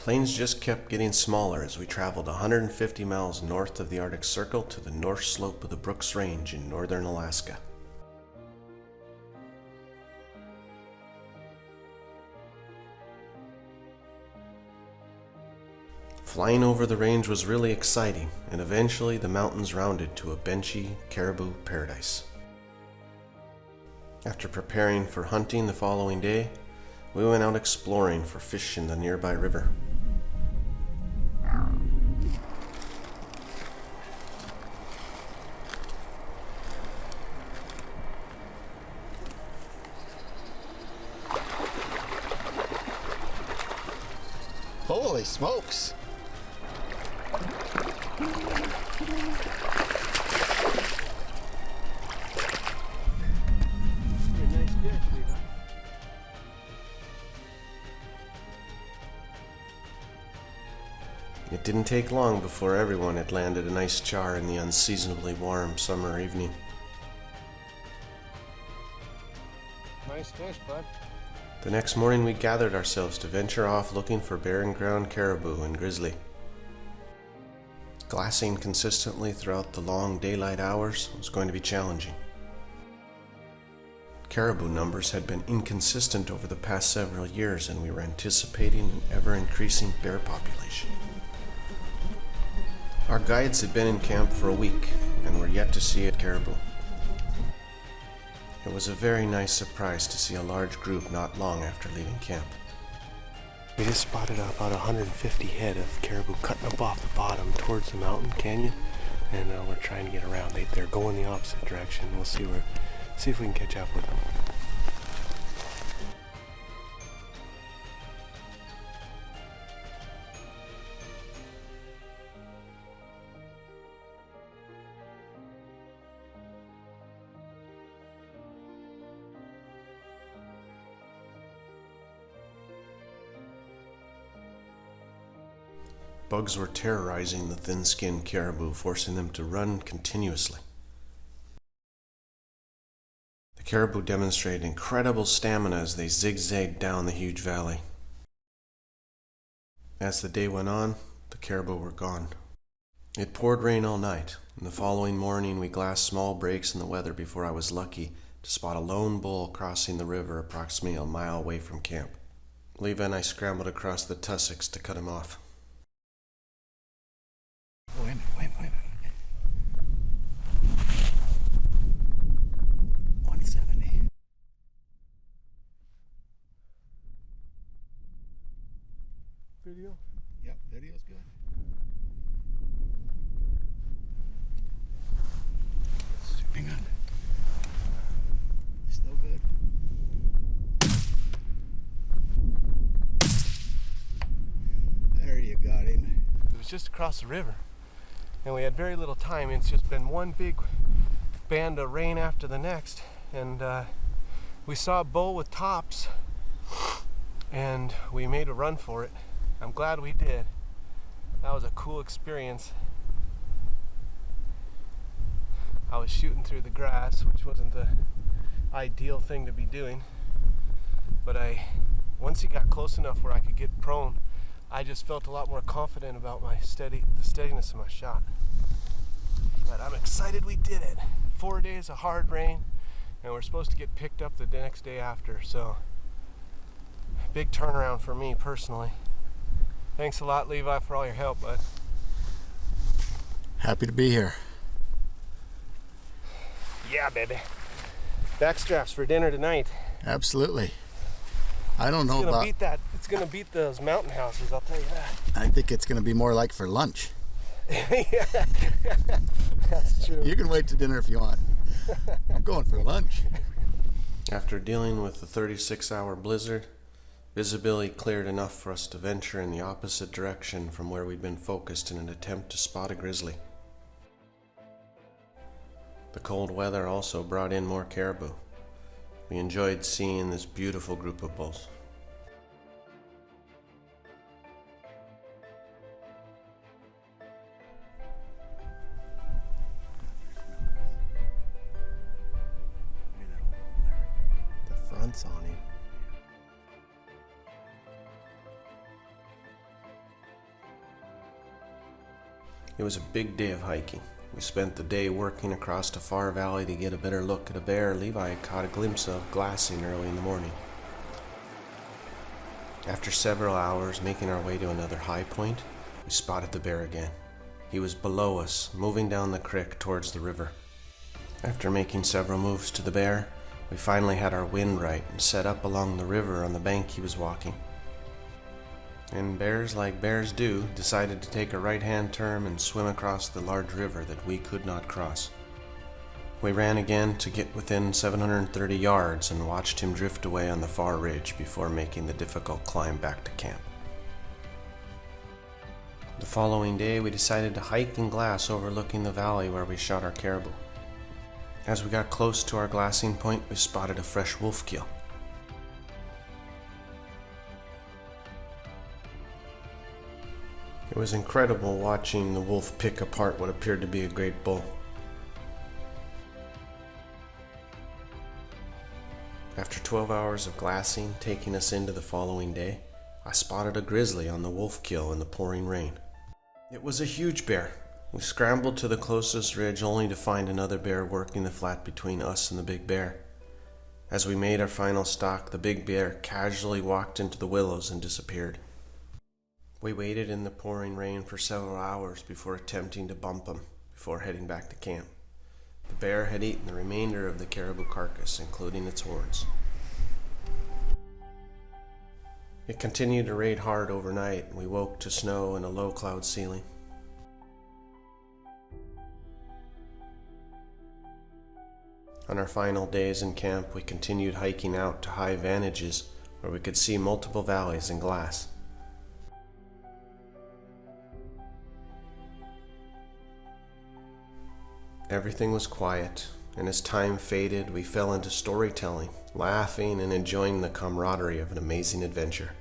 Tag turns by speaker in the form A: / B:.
A: plains just kept getting smaller as we traveled 150 miles north of the Arctic Circle to the north slope of the Brooks Range in northern Alaska. Flying over the range was really exciting, and eventually the mountains rounded to a benchy caribou paradise. After preparing for hunting the following day, we went out exploring for fish in the nearby river.
B: Holy smokes!
C: Nice fish, Levi.
A: It didn't take long before everyone had landed a nice char in the unseasonably warm summer evening.
C: Nice fish, bud.
A: The next morning we gathered ourselves to venture off looking for barren-ground caribou and grizzly. Glassing consistently throughout the long daylight hours was going to be challenging. Caribou numbers had been inconsistent over the past several years, and we were anticipating an ever-increasing bear population. Our guides had been in camp for a week and were yet to see a caribou. It was a very nice surprise to see a large group not long after leaving camp. We just spotted about 150 head of caribou cutting up off the bottom towards the mountain canyon, and we're trying to get around. They're going the opposite direction. We'll see if we can catch up with them. Bugs were terrorizing the thin-skinned caribou, forcing them to run continuously. The caribou demonstrated incredible stamina as they zigzagged down the huge valley. As the day went on, the caribou were gone. It poured rain all night, and the following morning we glassed small breaks in the weather before I was lucky to spot a lone bull crossing the river approximately a mile away from camp. Levi and I scrambled across the tussocks to cut him off.
B: Wait a minute. 170.
C: Video?
B: Yep, video's good. Hang on. Still good. There you got him.
C: It was just across the river, and we had very little time. It's just been one big band of rain after the next, and we saw a bull with tops, and we made a run for it. I'm glad we did. That was a cool experience. I was shooting through the grass, which wasn't the ideal thing to be doing, but once he got close enough where I could get prone, I just felt a lot more confident about the steadiness of my shot. But I'm excited we did it. 4 days of hard rain, and we're supposed to get picked up the next day after, so big turnaround for me personally. Thanks a lot, Levi, for all your help, bud.
B: Happy to be here.
C: Yeah, baby. Backstraps for dinner tonight.
B: Absolutely. I don't know about...
C: It's gonna beat those mountain houses, I'll tell you that.
B: I think it's going to be more like for lunch.
C: Yeah, that's true.
B: You can wait to dinner if you want. I'm going for lunch.
A: After dealing with the 36-hour blizzard, visibility cleared enough for us to venture in the opposite direction from where we'd been focused in an attempt to spot a grizzly. The cold weather also brought in more caribou. We enjoyed seeing this beautiful group of bulls. The front's on him. It was a big day of hiking. We spent the day working across a far valley to get a better look at a bear Levi had caught a glimpse of glassing early in the morning. After several hours making our way to another high point, we spotted the bear again. He was below us, moving down the creek towards the river. After making several moves to the bear, we finally had our wind right and set up along the river on the bank he was walking. And bears, like bears do, decided to take a right-hand turn and swim across the large river that we could not cross. We ran again to get within 730 yards and watched him drift away on the far ridge before making the difficult climb back to camp. The following day, we decided to hike and glass overlooking the valley where we shot our caribou. As we got close to our glassing point, we spotted a fresh wolf kill. It was incredible watching the wolf pick apart what appeared to be a great bull. After 12 hours of glassing taking us into the following day, I spotted a grizzly on the wolf kill in the pouring rain. It was a huge bear. We scrambled to the closest ridge only to find another bear working the flat between us and the big bear. As we made our final stalk, the big bear casually walked into the willows and disappeared. We waited in the pouring rain for several hours before attempting to bump him before heading back to camp. The bear had eaten the remainder of the caribou carcass, including its horns. It continued to rain hard overnight, and we woke to snow and a low cloud ceiling. On our final days in camp, we continued hiking out to high vantages where we could see multiple valleys and glass. Everything was quiet, and as time faded, we fell into storytelling, laughing, and enjoying the camaraderie of an amazing adventure.